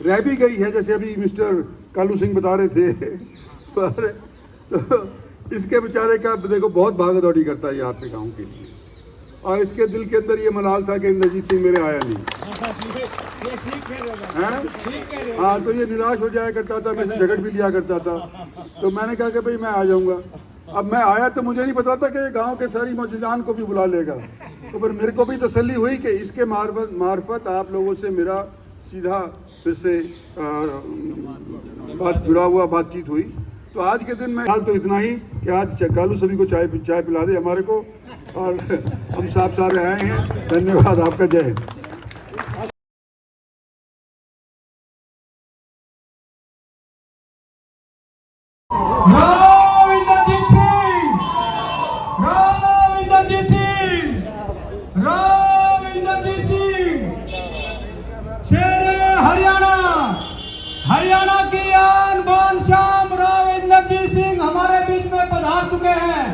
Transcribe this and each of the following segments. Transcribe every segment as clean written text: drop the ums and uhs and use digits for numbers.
रह भी गई है, जैसे अभी मिस्टर कालू सिंह बता रहे थे पर तो इसके बेचारे का देखो बहुत भागा दौड़ी करता है यहाँ पे गाँव के लिए, और इसके दिल के अंदर ये मलाल था कि इंद्रजीत सिंह मेरे आया नहीं। हाँ, तो ये निराश हो जाया करता था, मेरे से झगड़ भी लिया करता था। तो मैंने कहा कि भाई मैं आ जाऊँगा। अब मैं आया तो मुझे नहीं पता था कि गांव के सारी मौजूदान को भी बुला लेगा। तो फिर मेरे को भी तसल्ली हुई कि इसके मार्फत आप लोगों से मेरा सीधा फिर से जुड़ा हुआ बातचीत हुई। तो आज के दिन में हाल तो इतना ही कि आज कालू सभी को चाय पिला दे हमारे को, और हम साफ सारे आए हैं। धन्यवाद आपका, जय हिंद। हरियाणा की आन बान शान राव इंद्रजीत सिंह हमारे बीच में पधार चुके हैं।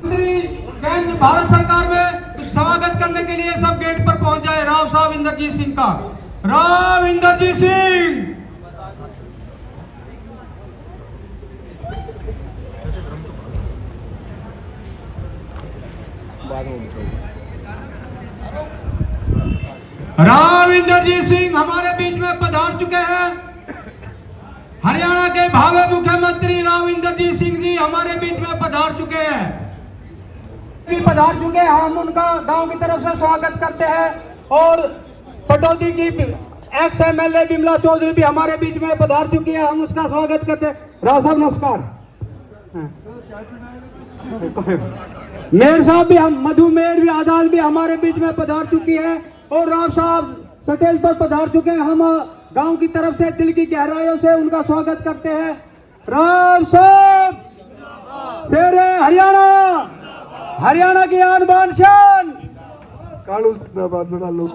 मंत्री केंद्र भारत सरकार में स्वागत करने के लिए सब गेट पर पहुंच जाए राव साहब इंद्रजीत सिंह का। राव इंद्रजीत सिंह। राव इंद्रजीत सिंह हमारे बीच में पधार चुके हैं। हरियाणा के भावे मुख्यमंत्री राव इंद्रजीत सिंह जी हमारे बीच में पधार चुके हैं। पधार चुके हैं, हम उनका गांव की तरफ से स्वागत करते हैं। और पटौदी की एक्स एमएलए बिमला चौधरी भी हमारे बीच में पधार चुकी है, हम उसका स्वागत करते हैं। राव साहब नमस्कार। मेयर साहब भी, हम मधु मेयर भी आजाद भी हमारे बीच में पधार चुकी है, और राव साहब स्टेज पर पधार चुके हैं। हम गांव की तरफ से दिल की गहराइयों से उनका स्वागत करते हैं। राव साहब शेरे हरियाणा, हरियाणा की आन बान शान। कालू जिंदाबाद, बड़ा लोग।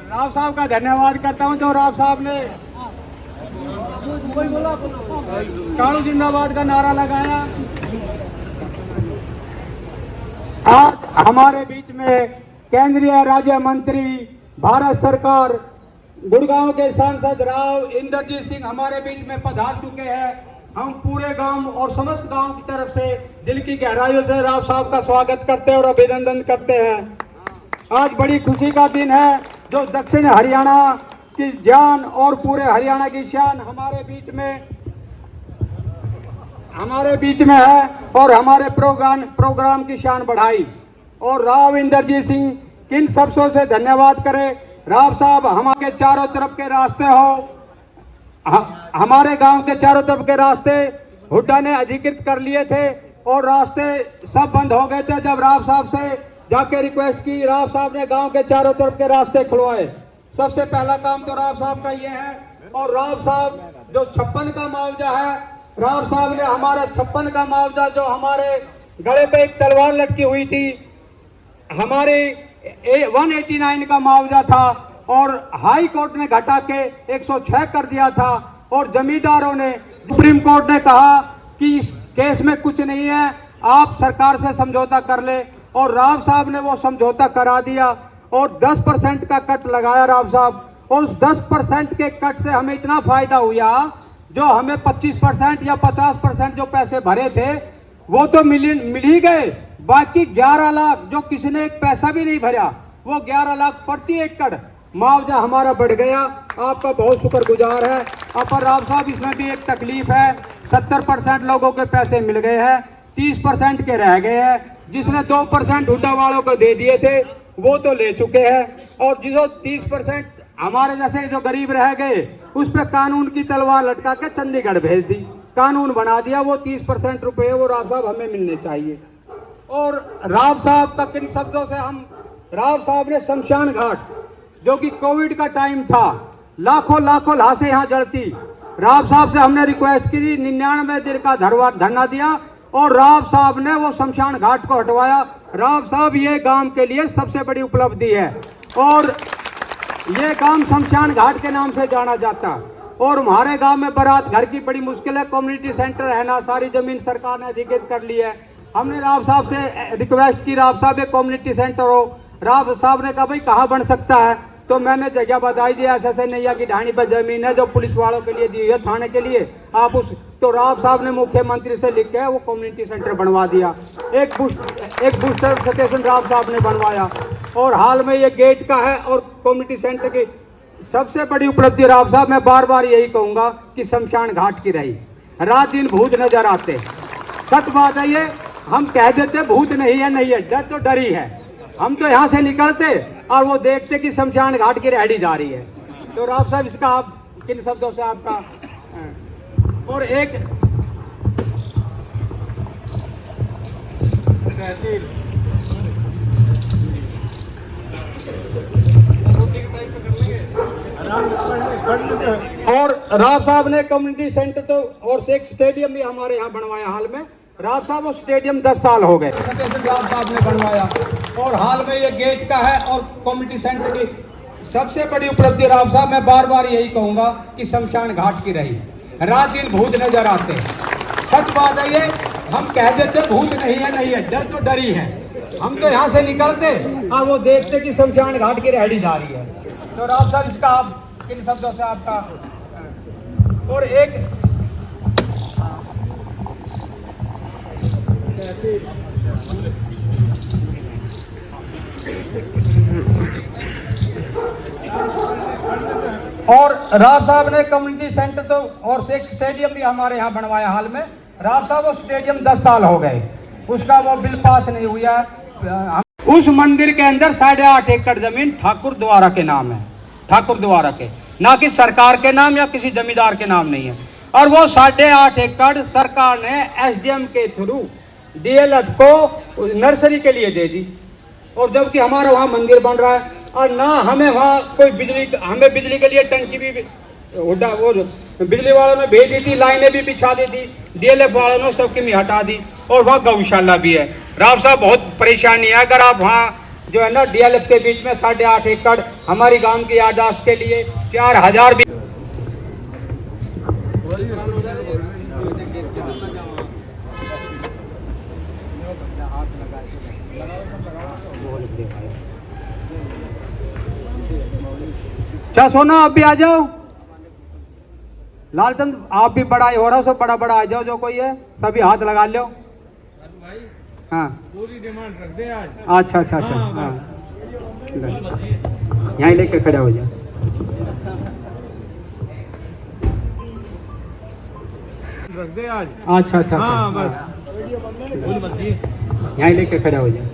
राव साहब का धन्यवाद करता हूं जो राव साहब ने कालू जिंदाबाद का नारा लगाया। आज हमारे बीच में केंद्रीय राज्य मंत्री भारत सरकार गुड़गांव के सांसद राव इंद्रजीत सिंह हमारे बीच में पधार चुके हैं। हम पूरे गांव और समस्त गांव की तरफ से दिल की गहराइयों से राव साहब का स्वागत करते हैं और अभिनंदन करते हैं। आज बड़ी खुशी का दिन है जो दक्षिण हरियाणा की जान और पूरे हरियाणा की शान हमारे बीच में है, और हमारे प्रोग्राम की शान बढ़ाई। और राव इंद्रजीत सिंह किन शब्दों से धन्यवाद करें। राव साहब हमारे चारों तरफ के रास्ते हमारे गांव के चारों तरफ के रास्ते हुड्डा ने अधिकृत कर लिए थे, और रास्ते सब बंद हो गए थे। जब राव साहब से जाके रिक्वेस्ट की, राव साहब ने गांव के चारों तरफ के रास्ते खुलवाए। सबसे पहला काम तो राव साहब का ये है। और राव साहब जो 56 का मुआवजा है, राव साहब ने हमारा 56 का मुआवजा, जो हमारे गले पे एक तलवार लटकी हुई थी, हमारे 189 का मुआवजा था, और हाई कोर्ट ने घटा के 106 कर दिया था। और जमींदारों ने, सुप्रीम कोर्ट ने कहा कि इस केस में कुछ नहीं है, आप सरकार से समझौता कर ले। और राव साहब ने वो समझौता करा दिया और 10% का कट लगाया राव साहब। और उस 10% के कट से हमें इतना फायदा हुआ, जो हमें 25% या 50% जो पैसे भरे थे वो तो मिल ही गए। बाकी 11 लाख जो किसी ने एक पैसा भी नहीं भरा, वो 11 लाख प्रति एकड़ मुआवजा हमारा बढ़ गया। आपका बहुत शुक्रगुजार है। अपर राव साहब, इसमें भी एक तकलीफ है, 70% लोगों के पैसे मिल गए हैं, 30% के रह गए हैं। जिसने 2% हुड्डा वालों को दे दिए थे वो तो ले चुके हैं, और जो 30% हमारे जैसे जो गरीब रह गए उस पर कानून की तलवार लटका के चंडीगढ़ भेज दी, कानून बना दिया। वो 30% रुपए वो राव साहब हमें मिलने चाहिए। और राव साहब का किन शब्दों से हम, राव साहब ने शमशान घाट, जो कि कोविड का टाइम था, लाखों लाशें यहाँ जलती, राव साहब से हमने रिक्वेस्ट की, 99 दिन का धरना दिया, और राव साहब ने वो शमशान घाट को हटवाया। राव साहब, ये गांव के लिए सबसे बड़ी उपलब्धि है, और ये गांव शमशान घाट के नाम से जाना जाता। और हमारे गांव में बारात घर की बड़ी मुश्किल है, कम्युनिटी सेंटर है ना, सारी जमीन सरकार ने अधिकृत कर ली है। हमने राव साहब से रिक्वेस्ट की, राव साहब एक कम्युनिटी सेंटर हो, राव साहब ने कहा भाई कहाँ बन सकता है, तो मैंने जगह बताई दी ऐसे ऐसे नैया की ढाणी पर जमीन है जो पुलिस वालों के लिए दी हुई है, थाने के लिए आप उस, तो राव साहब ने मुख्यमंत्री से लिख के वो कम्युनिटी सेंटर बनवा दिया। एक बूस्टर स्टेशन राव साहब ने बनवाया और हाल में ये गेट का है। और कम्युनिटी सेंटर की सबसे बड़ी उपलब्धि राव साहब, मैं बार बार यही कहूँगा कि शमशान घाट की रही। रात दिन भूत नजर आते, सच बात है ये, हम कह देते भूत नहीं है, नहीं है, डर तो डर ही है। हम तो यहाँ से निकलते और वो देखते कि शमशान घाट की रेहड़ी जा रही है। तो राव साहब इसका आप किन शब्दों से आपका, और एक और राव साहब ने कम्युनिटी सेंटर तो और एक स्टेडियम भी हमारे यहाँ बनवाया हाल में। राव साहब वो स्टेडियम 10 साल हो गए, राव साहब ने बनवाया और हाल में ये गेट का है। और कम्युनिटी सेंटर की सबसे बड़ी उपलब्धि राव साहब, मैं बार बार यही कहूँगा कि शमशान घाट की रही। रात दिन भूत नजर आते, सच बात है ये, हम कह देते भूत नहीं है, नहीं है, डर तो डर ही है। हम तो यहाँ से निकलते और वो देखते कि शमशान घाट की रेहड़ी जा रही है। तो राव साहब इसका आप किन शब्दों से आपका, और एक और राव साहब ने कम्युनिटी सेंटर तो और एक स्टेडियम भी हमारे यहाँ बनवाया हाल में। राव साहब वो स्टेडियम 10 साल हो गए, उसका वो बिल पास नहीं हुआ। उस मंदिर के अंदर 8.5 एकड़ जमीन ठाकुर द्वारा के नाम है, ठाकुर द्वारा के, ना कि सरकार के नाम या किसी जमींदार के नाम नहीं है। और वो 8.5 एकड़ सरकार ने एसडीएम के थ्रू डीएलएफ को नर्सरी के लिए दे दी। और जबकि हमारा वहाँ मंदिर बन रहा है और ना हमें वहाँ कोई बिजली, हमें बिजली के लिए टंकी भी वो बिजली वालों ने भेज दी थी, लाइनें भी बिछा दी थी, डीएलएफ वालों ने सबकी हटा दी। और वहाँ गौशाला भी है। राव साहब बहुत परेशानी है, अगर आप वहाँ जो है ना डीएलएफ के बीच में 8.5 एकड़ हमारी गांव की याददाश्त के लिए 4000 भी क्या सोना, आप भी आ जाओ। लालचंद आप भी बड़ा ही हो रहा, सब बड़ा बड़ा आ जाओ, जो कोई है सभी हाथ लगा लो। हाँ पूरी डिमांड रख दे आज। अच्छा अच्छा अच्छा, हाँ यहीं लेके खड़ा हो जाओ। रख दे आज। अच्छा अच्छा, हाँ अच्छा, बस यहीं लेके खड़ा हो जाओ।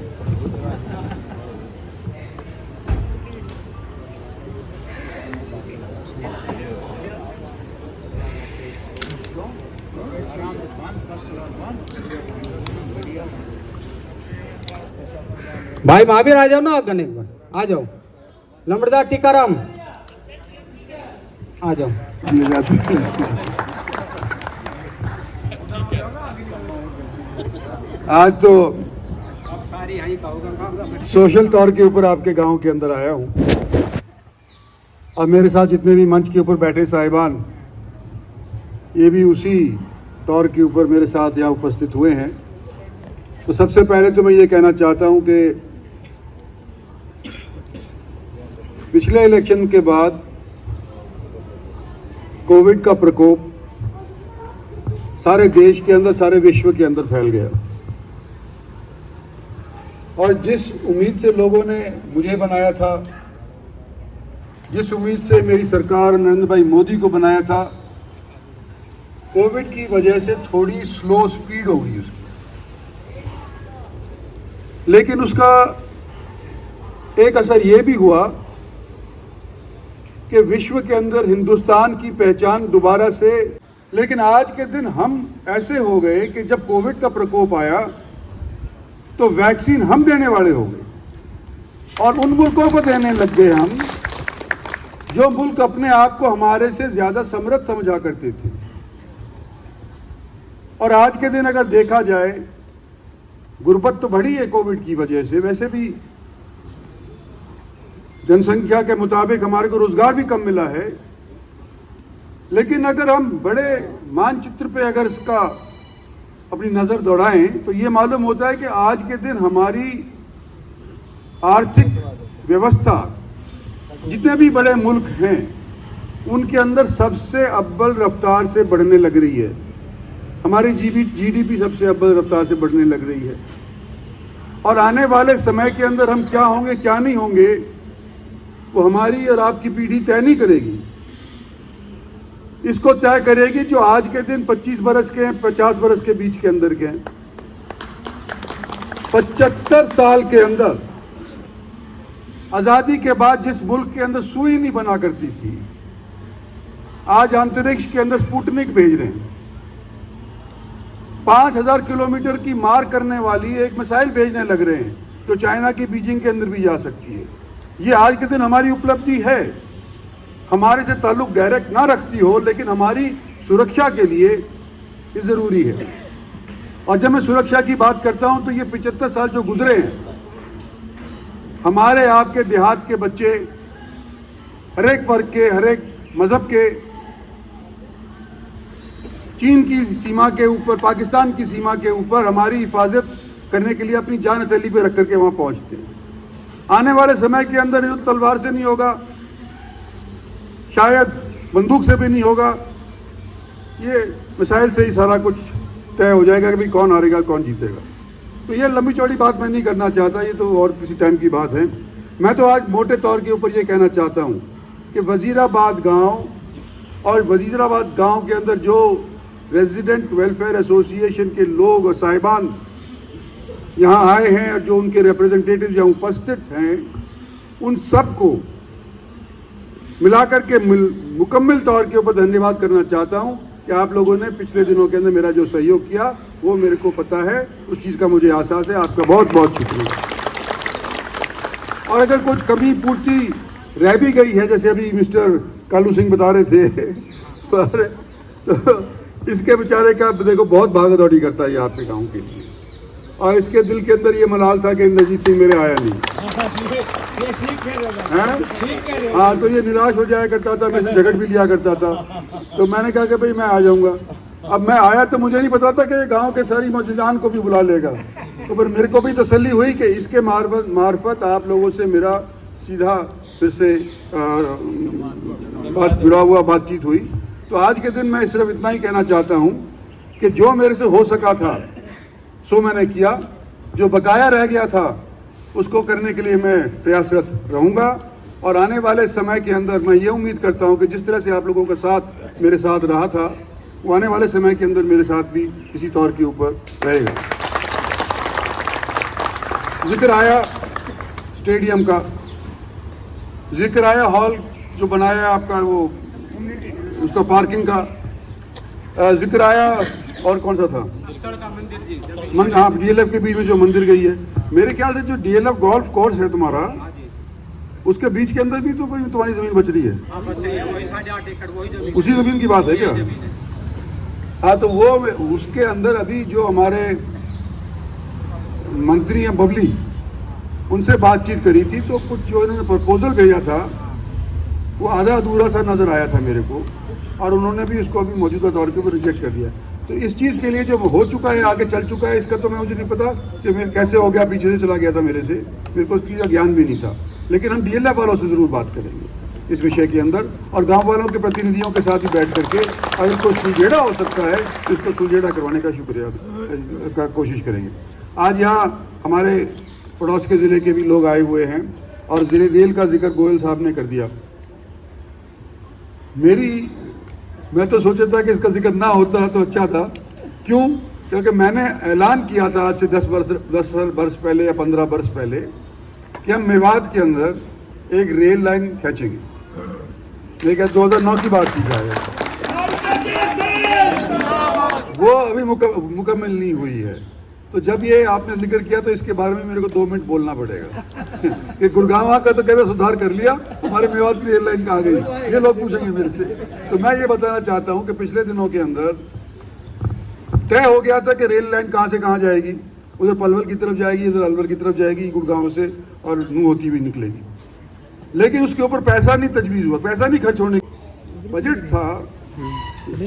भाई महावीर आ जाओ ना, गणेश भाई आ जाओ, लंबड़दार टीकाराम आ जाओ। दिए जाते हैं। आज तो सोशल तौर के ऊपर आपके गांव के अंदर आया हूं और मेरे साथ जितने भी मंच के ऊपर बैठे साहिबान, ये भी उसी तौर के ऊपर मेरे साथ यहाँ उपस्थित हुए हैं। तो सबसे पहले तो मैं ये कहना चाहता हूँ कि पिछले इलेक्शन के बाद कोविड का प्रकोप सारे देश के अंदर, सारे विश्व के अंदर फैल गया और जिस उम्मीद से लोगों ने मुझे बनाया था, जिस उम्मीद से मेरी सरकार नरेंद्र भाई मोदी को बनाया था, कोविड की वजह से थोड़ी स्लो स्पीड हो गई उसकी। लेकिन उसका एक असर ये भी हुआ कि विश्व के अंदर हिंदुस्तान की पहचान दोबारा से, लेकिन आज के दिन हम ऐसे हो गए कि जब कोविड का प्रकोप आया तो वैक्सीन हम देने वाले हो गए और उन मुल्कों को देने लग गए हम जो मुल्क अपने आप को हमारे से ज्यादा समृद्ध समझा करते थे। और आज के दिन अगर देखा जाए, गुर्बत तो बढ़ी है कोविड की वजह से, वैसे भी जनसंख्या के मुताबिक हमारे को रोजगार भी कम मिला है, लेकिन अगर हम बड़े मानचित्र पे अगर इसका अपनी नज़र दौड़ाएं तो ये मालूम होता है कि आज के दिन हमारी आर्थिक व्यवस्था जितने भी बड़े मुल्क हैं उनके अंदर सबसे अव्वल रफ्तार से बढ़ने लग रही है। हमारी जीडीपी सबसे अव्वल रफ्तार से बढ़ने लग रही है। और आने वाले समय के अंदर हम क्या होंगे क्या नहीं होंगे वो हमारी और आपकी पीढ़ी तय नहीं करेगी। इसको तय करेगी जो आज के दिन 25 बरस के हैं, 50 बरस के बीच के अंदर के हैं। 75 साल के अंदर आजादी के बाद जिस मुल्क के अंदर सुई नहीं बना करती थी, आज अंतरिक्ष के अंदर स्पुतनिक भेज रहे हैं। 5000 किलोमीटर की मार करने वाली एक मिसाइल भेजने लग रहे हैं जो चाइना की बीजिंग के अंदर भी जा सकती है। ये आज के दिन हमारी उपलब्धि है। हमारे से ताल्लुक डायरेक्ट ना रखती हो लेकिन हमारी सुरक्षा के लिए ये ज़रूरी है। और जब मैं सुरक्षा की बात करता हूं तो ये 75 साल जो गुजरे हैं, हमारे आपके देहात के बच्चे हर एक वर्ग के, हर एक मज़हब के, चीन की सीमा के ऊपर, पाकिस्तान की सीमा के ऊपर हमारी हिफाजत करने के लिए अपनी जान हथेली पे रख करके वहाँ पहुँचते हैं। आने वाले समय के अंदर युद्ध तलवार से नहीं होगा, शायद बंदूक से भी नहीं होगा, ये मिसाइल से ही सारा कुछ तय हो जाएगा कि भाई कौन हारेगा कौन जीतेगा। तो ये लंबी चौड़ी बात मैं नहीं करना चाहता, ये तो और किसी टाइम की बात है। मैं तो आज मोटे तौर के ऊपर ये कहना चाहता हूँ कि वजीराबाद गांव और वजीराबाद गांव के अंदर जो रेजिडेंट वेलफेयर एसोसिएशन के लोग और साहिबान यहाँ आए हैं और जो उनके रिप्रेजेंटेटिव यहाँ उपस्थित हैं, उन सबको मिलाकर के मुकम्मल तौर के ऊपर धन्यवाद करना चाहता हूँ कि आप लोगों ने पिछले दिनों के अंदर मेरा जो सहयोग किया वो मेरे को पता है, उस चीज़ का मुझे एहसास है। आपका बहुत बहुत शुक्रिया। और अगर कुछ कमी पूर्ति रह भी गई है, जैसे अभी मिस्टर कालू सिंह बता रहे थे तो इसके बेचारे का देखो बहुत भागा दौड़ी करता है ये आपके गाँव के लिए, और इसके दिल के अंदर ये मलाल था कि इंद्रजीत सिंह मेरे आया नहीं। हाँ, तो ये निराश हो जाया करता था, मेरे से झगड़ भी लिया करता था। तो मैंने कहा कि भाई मैं आ जाऊंगा। अब मैं आया तो मुझे नहीं पता था कि गांव के सारी मौजूदान को भी बुला लेगा। तो फिर मेरे को भी तसल्ली हुई कि इसके मार्फत आप लोगों से मेरा सीधा फिर से जुड़ा हुआ बातचीत हुई। तो आज के दिन मैं सिर्फ इतना ही कहना चाहता हूँ कि जो मेरे से हो सका था सो मैंने किया, जो बकाया रह गया था उसको करने के लिए मैं प्रयासरत रहूँगा। और आने वाले समय के अंदर मैं ये उम्मीद करता हूँ कि जिस तरह से आप लोगों का साथ मेरे साथ रहा था वो आने वाले समय के अंदर मेरे साथ भी इसी तौर के ऊपर रहेगा। जिक्र आया स्टेडियम का, जिक्र आया हॉल जो बनाया है आपका वो उसका पार्किंग का जिक्र आया, और कौन सा था हाँ डीएलएफ के बीच में जो मंदिर गई है। मेरे ख्याल से जो डीएलएफ गोल्फ कोर्स है तुम्हारा, उसके बीच के अंदर भी तो कोई तुम्हारी जमीन बच रही है, उसी जमीन की बात है क्या? हाँ, तो वो उसके अंदर अभी जो हमारे मंत्री हैं बबली, उनसे बातचीत करी थी तो कुछ जो इन्होंने प्रपोजल भेजा था वो आधा अधूरा सा नज़र आया था मेरे को, और उन्होंने भी उसको अभी मौजूदा दौर के ऊपर रिजेक्ट कर दिया। तो इस चीज़ के लिए जो हो चुका है, आगे चल चुका है, इसका तो मैं मुझे नहीं पता कि मैं कैसे हो गया, पीछे से चला गया था मेरे से, मेरे को इसकी ज्ञान भी नहीं था। लेकिन हम डीएलएफ वालों से ज़रूर बात करेंगे इस विषय के अंदर, और गांव वालों के प्रतिनिधियों के साथ ही बैठ करके अगर कोई सुलझेड़ा हो सकता है तो इसको सुलझेड़ा करवाने का शुक्रिया का कोशिश करेंगे। आज यहाँ हमारे पड़ोस के ज़िले के भी लोग आए हुए हैं, और ज़िले रेल का जिक्र गोयल साहब ने कर दिया। मैं तो सोचा था कि इसका जिक्र ना होता तो अच्छा था। क्यों? क्योंकि मैंने ऐलान किया था आज से 10 वर्ष पहले या 15 वर्ष पहले कि हम मेवात के अंदर एक रेल लाइन खींचेंगे। लेकिन 2009 की बात की जाए, वो अभी मुकम्मल नहीं हुई है। तो जब ये आपने जिक्र किया तो इसके बारे में मेरे को 2 मिनट बोलना पड़ेगा कि गुड़गांव का तो कहते सुधार कर लिया, हमारे मेवात की रेल लाइन कहाँ गई, ये लोग पूछेंगे मेरे से। तो मैं ये बताना चाहता हूँ कि पिछले दिनों के अंदर तय हो गया था कि रेल लाइन कहाँ से कहाँ जाएगी, उधर पलवल की तरफ जाएगी, इधर अलवर की तरफ जाएगी, गुड़गांव से और नूह होती हुई निकलेगी। लेकिन उसके ऊपर पैसा नहीं तजवीज़ हुआ, पैसा नहीं खर्च होने, बजट था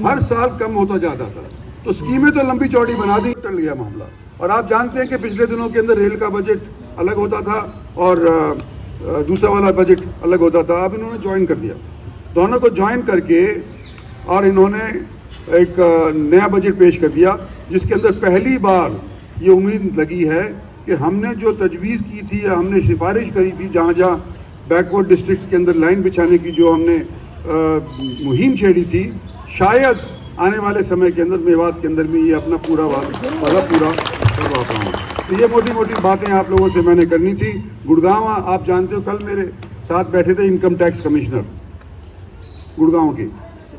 हर साल कम होता जाता था। तो स्कीमें तो लंबी चौड़ी बना दी, टल गया मामला। और आप जानते हैं कि पिछले दिनों के अंदर रेल का बजट अलग होता था और दूसरा वाला बजट अलग होता था। अब इन्होंने ज्वाइन कर दिया, दोनों को ज्वाइन करके और इन्होंने एक नया बजट पेश कर दिया, जिसके अंदर पहली बार ये उम्मीद लगी है कि हमने जो तजवीज़ की थी या हमने सिफारिश करी थी, जहाँ जहाँ बैकवर्ड डिस्ट्रिक्ट्स के अंदर लाइन बिछाने की जो हमने मुहिम छेड़ी थी, शायद आने वाले समय के अंदर मेवात के अंदर भी ये अपना पूरा वादा पूरा करवा पाऊँ। तो ये मोटी मोटी बातें आप लोगों से मैंने करनी थी। गुड़गांव आप जानते हो, कल मेरे साथ बैठे थे इनकम टैक्स कमिश्नर गुड़गांव के,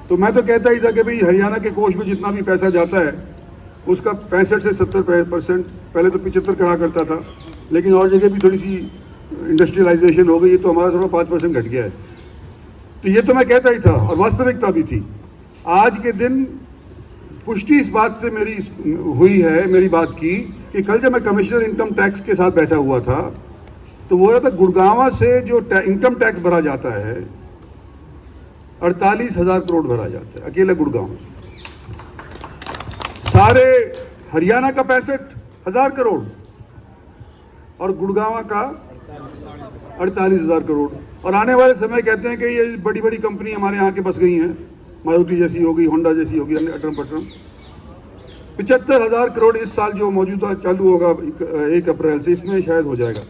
तो मैं तो कहता ही था कि भाई हरियाणा के कोष में जितना भी पैसा जाता है उसका 65 से 70%, पहले तो 75 कहा करता था, लेकिन और जगह भी थोड़ी सी इंडस्ट्रियलाइजेशन हो गई है तो हमारा थोड़ा 5% घट गया है। तो ये तो मैं कहता ही था और वास्तविकता भी थी। आज के दिन पुष्टि इस बात से मेरी हुई है, मेरी बात की, कि कल जब मैं कमिश्नर इनकम टैक्स के साथ बैठा हुआ था तो वो रहा था गुड़गांव से जो इनकम टैक्स भरा जाता है 48,000 करोड़ भरा जाता है अकेले गुड़गांव से। सारे हरियाणा का 65,000 करोड़ और गुड़गांव का 48,000 करोड़। और आने वाले समय कहते हैं कि ये बड़ी बड़ी कंपनी हमारे यहाँ के बस गई हैं, मारुति जैसी होगी, होंडा जैसी होगी, अटरम पटरम। 75,000 करोड़ इस साल जो मौजूदा चालू होगा 1 अप्रैल से, इसमें शायद हो जाएगा।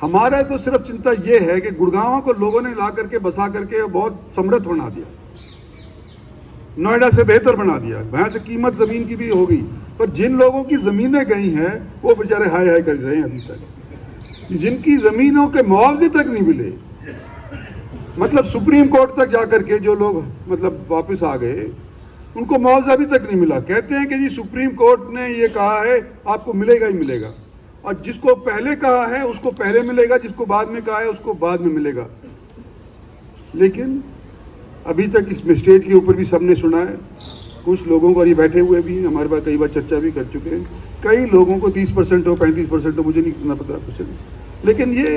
हमारा तो सिर्फ चिंता ये है कि गुड़गांव को लोगों ने ला करके बसा करके बहुत समृद्ध बना दिया, नोएडा से बेहतर बना दिया, वहाँ से कीमत ज़मीन की भी हो गई, पर जिन लोगों की ज़मीनें गई हैं वो बेचारे हाय हाय कर रहे हैं अभी तक, जिनकी ज़मीनों के मुआवजे तक नहीं मिले। मतलब सुप्रीम कोर्ट तक जाकर के जो लोग मतलब वापस आ गए उनको मुआवजा अभी तक नहीं मिला। कहते हैं कि जी सुप्रीम कोर्ट ने ये कहा है आपको मिलेगा ही मिलेगा, और जिसको पहले कहा है उसको पहले मिलेगा, जिसको बाद में कहा है उसको बाद में मिलेगा। लेकिन अभी तक इस स्टेज के ऊपर भी सबने सुना है, कुछ लोगों को, और ये बैठे हुए भी हैं, हमारे पास कई बार चर्चा भी कर चुके हैं, कई लोगों को 30% हो 35% हो, मुझे नहीं इतना पता कुछ, लेकिन ये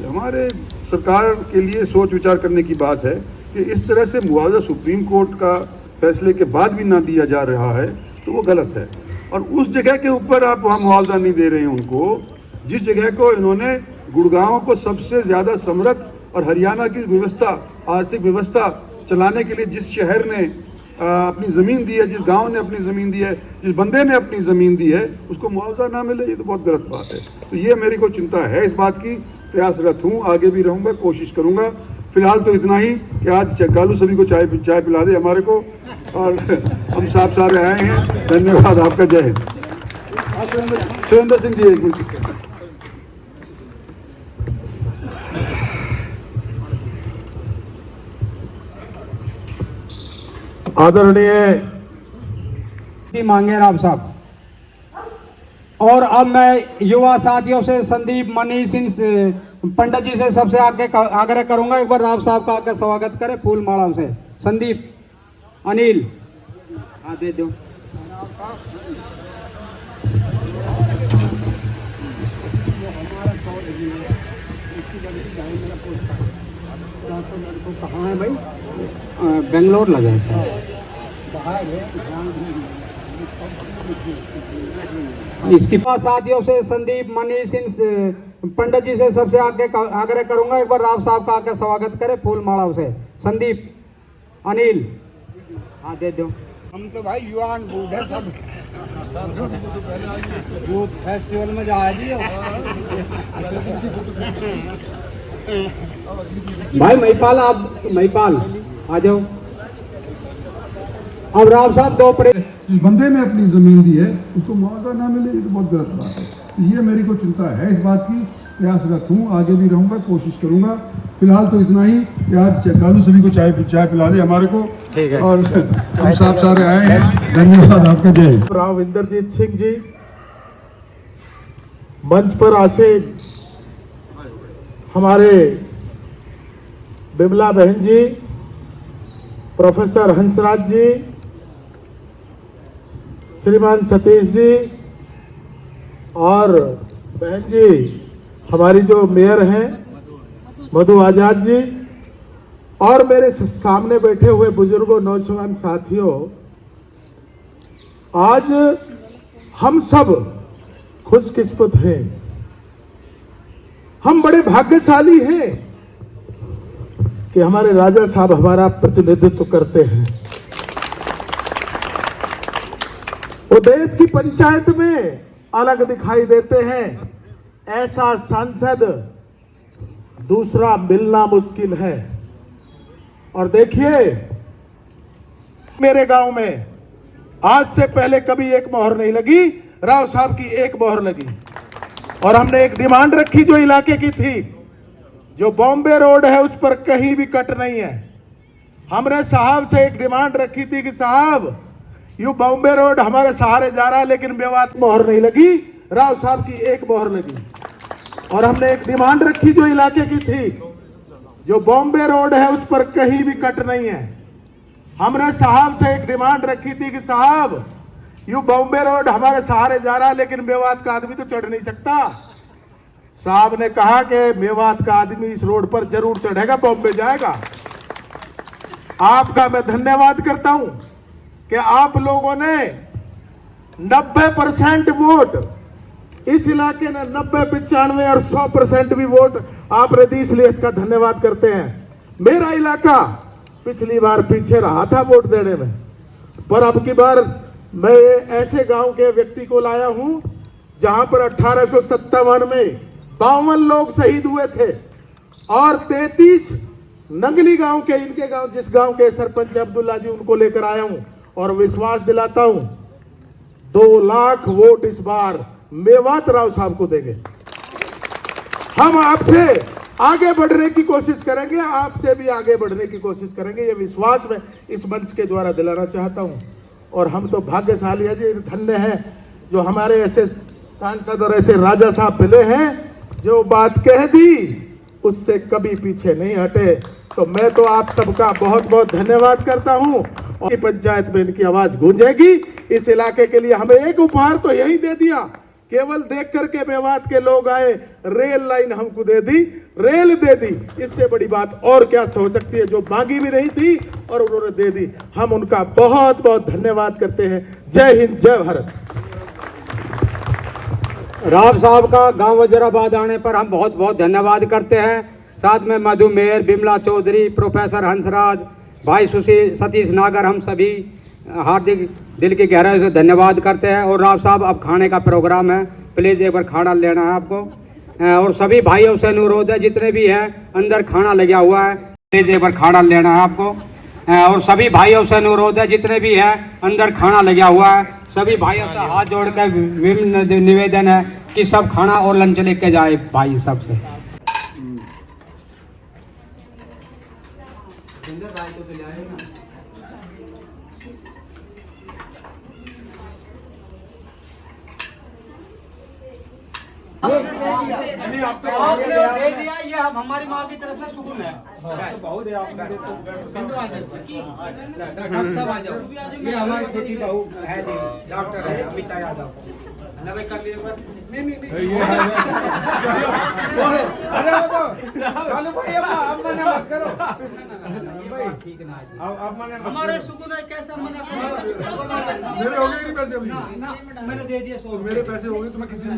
हमारे सरकार के लिए सोच विचार करने की बात है कि इस तरह से मुआवजा सुप्रीम कोर्ट का फैसले के बाद भी ना दिया जा रहा है तो वो गलत है। और उस जगह के ऊपर आप वहाँ मुआवजा नहीं दे रहे हैं उनको, जिस जगह को इन्होंने गुड़गांव को सबसे ज़्यादा समृद्ध और हरियाणा की व्यवस्था, आर्थिक व्यवस्था चलाने के लिए जिस शहर ने अपनी ज़मीन दी है, जिस गांव ने अपनी ज़मीन दी है, जिस बंदे ने अपनी ज़मीन दी है, उसको मुआवजा ना मिले, ये तो बहुत गलत बात है। तो ये मेरी को चिंता है इस बात की, प्रयासरत हूँ, आगे भी रहूँगा, कोशिश करूँगा। फिलहाल तो इतना ही कि आज कालू सभी को चाय पिला दे हमारे को, और हम साफ सारे आए हैं। धन्यवाद आपका, जय हिंद। सुरेंद्र सिंह जी एक मिनट। आदरणीय की मांगे राव साहब। और अब मैं युवा साथियों से संदीप, मनीष सिंह, पंडित जी से सबसे आग्रह करूंगा, एक बार राव साहब का आकर स्वागत करें फूल माला से। संदीप, अनिल, हाँ दे दो। कहाँ है भाई? बेंगलोर लगा है। इसके पास साथियों से संदीप, मनीष सिंह, पंडित जी से सबसे आग्रह करूंगा, एक बार राव साहब का आकर स्वागत करें फूल माला से। संदीप, अनिल, हाँ दे दो। हम तो भाई युवान बूढ़े सब यूथ फेस्टिवल में जा जी। भाई महिपाल, आप महिपाल आ जाओ। अब राव साहब दो पड़े, जिस बंदे ने अपनी ज़मीन दी है उसको मुआवजा ना मिले, ये तो बहुत गलत बात है। तो ये मेरी को चिंता है इस बात की, प्रयासरत हूँ, आगे भी रहूँगा, कोशिश करूँगा। फिलहाल तो इतना ही कि आज कालू सभी को चाय पिला दे हमारे को, और हम साफ सारे आए हैं। धन्यवाद आपका, जय हिंद। राव इंद्रजीत सिंह जी मंच पर आसीन, हमारे बिमला बहन जी, प्रोफेसर हंसराज जी, श्रीमान सतीश जी, और बहन जी हमारी जो मेयर हैं मधु आजाद जी, और मेरे सामने बैठे हुए बुजुर्गों, नौजवान साथियों, आज हम सब खुशकिस्मत हैं, हम बड़े भाग्यशाली हैं कि हमारे राजा साहब हमारा प्रतिनिधित्व करते हैं। वो देश की पंचायत में अलग दिखाई देते हैं। ऐसा सांसद दूसरा मिलना मुश्किल है। और देखिए, मेरे गांव में आज से पहले कभी एक मोहर नहीं लगी, राव साहब की एक मोहर लगी। और हमने एक डिमांड रखी जो इलाके की थी, जो बॉम्बे रोड है उस पर कहीं भी कट नहीं है। हमने साहब से एक डिमांड रखी थी कि साहब, यू बॉम्बे रोड हमारे सहारे जा रहा है, लेकिन मेवात मोहर नहीं लगी, राव साहब की एक मोहर लगी। और हमने एक डिमांड रखी जो इलाके की थी, जो बॉम्बे रोड है उस पर कहीं भी कट नहीं है। हमने साहब से एक डिमांड रखी थी कि साहब, यू बॉम्बे रोड हमारे सहारे जा रहा है, लेकिन मेवात का आदमी तो चढ़ नहीं सकता। साहब ने कहा कि मेवात का आदमी इस रोड पर जरूर चढ़ेगा, बॉम्बे जाएगा। आपका मैं धन्यवाद करता हूं कि आप लोगों ने 90% वोट, इस इलाके ने 90, 95 और 100% भी वोट आपने दी, इसलिए इसका धन्यवाद करते हैं। मेरा इलाका पिछली बार पीछे रहा था वोट देने में, पर अब की बार मैं ऐसे गांव के व्यक्ति को लाया हूं जहां पर 1857 में 52 लोग शहीद हुए थे और 33 नंगली गांव के, इनके गांव, जिस गांव के सरपंच अब्दुल्ला जी, उनको लेकर आया हूं। और विश्वास दिलाता हूं 2 लाख वोट इस बार मेवात राव साहब को देंगे। हम आपसे आगे बढ़ने की कोशिश करेंगे, आपसे भी आगे बढ़ने की कोशिश करेंगे, ये विश्वास मैं इस मंच के द्वारा दिलाना चाहता हूं। और हम तो भाग्यशाली है जी, धन्य है जो हमारे ऐसे सांसद और ऐसे राजा साहब मिले हैं जो बात कह दी उससे कभी पीछे नहीं हटे। तो मैं तो आप सबका बहुत बहुत धन्यवाद करता हूं। और पंचायत में इनकी आवाज गूंजेगी। इस इलाके के लिए हमें एक उपहार तो यही दे दिया, केवल देख करके मेवात के लोग आए, रेल लाइन हमको दे दी, रेल दे दी। इससे बड़ी बात और क्या हो सकती है, जो मांगी भी नहीं थी और उन्होंने दे दी। हम उनका बहुत बहुत धन्यवाद करते हैं। जय हिंद, जय भारत। राव साहब का गांव वजीराबाद आने पर हम बहुत बहुत धन्यवाद करते हैं। साथ में मधु मेहर, बिमला चौधरी, प्रोफेसर हंसराज, भाई सुशील, सतीश नागर, हम सभी हार्दिक दिल की गहराई से धन्यवाद करते हैं। और राव साहब, अब खाने का प्रोग्राम है, प्लीज़ एक बार खाना लेना है आपको। और सभी भाइयों से अनुरोध है, जितने भी हैं अंदर खाना लगा हुआ है, प्लीज़ एक बार खाना लेना है आपको। और सभी भाइयों से अनुरोध है, जितने भी हैं अंदर खाना लगा हुआ है, सभी भाइयों से हाथ जोड़ कर विभिन्न निवेदन है कि सब खाना और लंच लेके जाए भाई सबसे। दे दिया, ये हम हमारी माँ की तरफ से सुकून है। बहुत है, आपने सब आ जाओ। ये हमारी छोटी बहू है, डॉक्टर है अमिता यादव। नवे कर लिए नहीं अरे वो तो चालू भाई, अब मना मत करो भाई, ठीक ना। अब मना हमारे सुकून है, कैसा मना करो। मेरे हो गए नहीं पैसे अभी? ना मैंने दे दिया 100। मेरे पैसे हो गए तो मैं किसी ने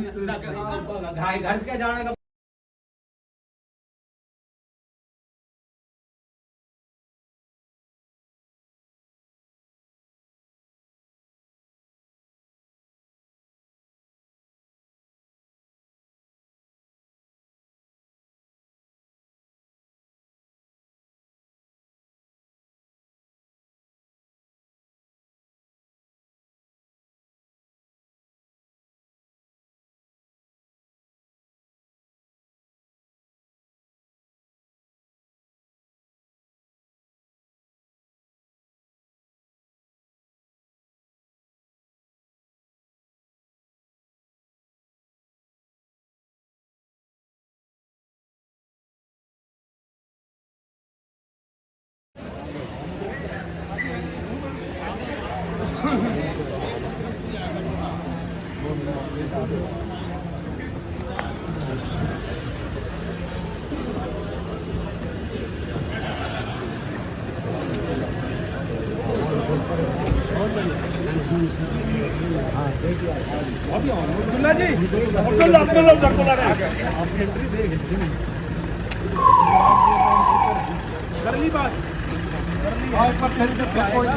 घर के जाने का अब्दुल्ला जी, अब्दुल्ला कर करनी बात और पर कोई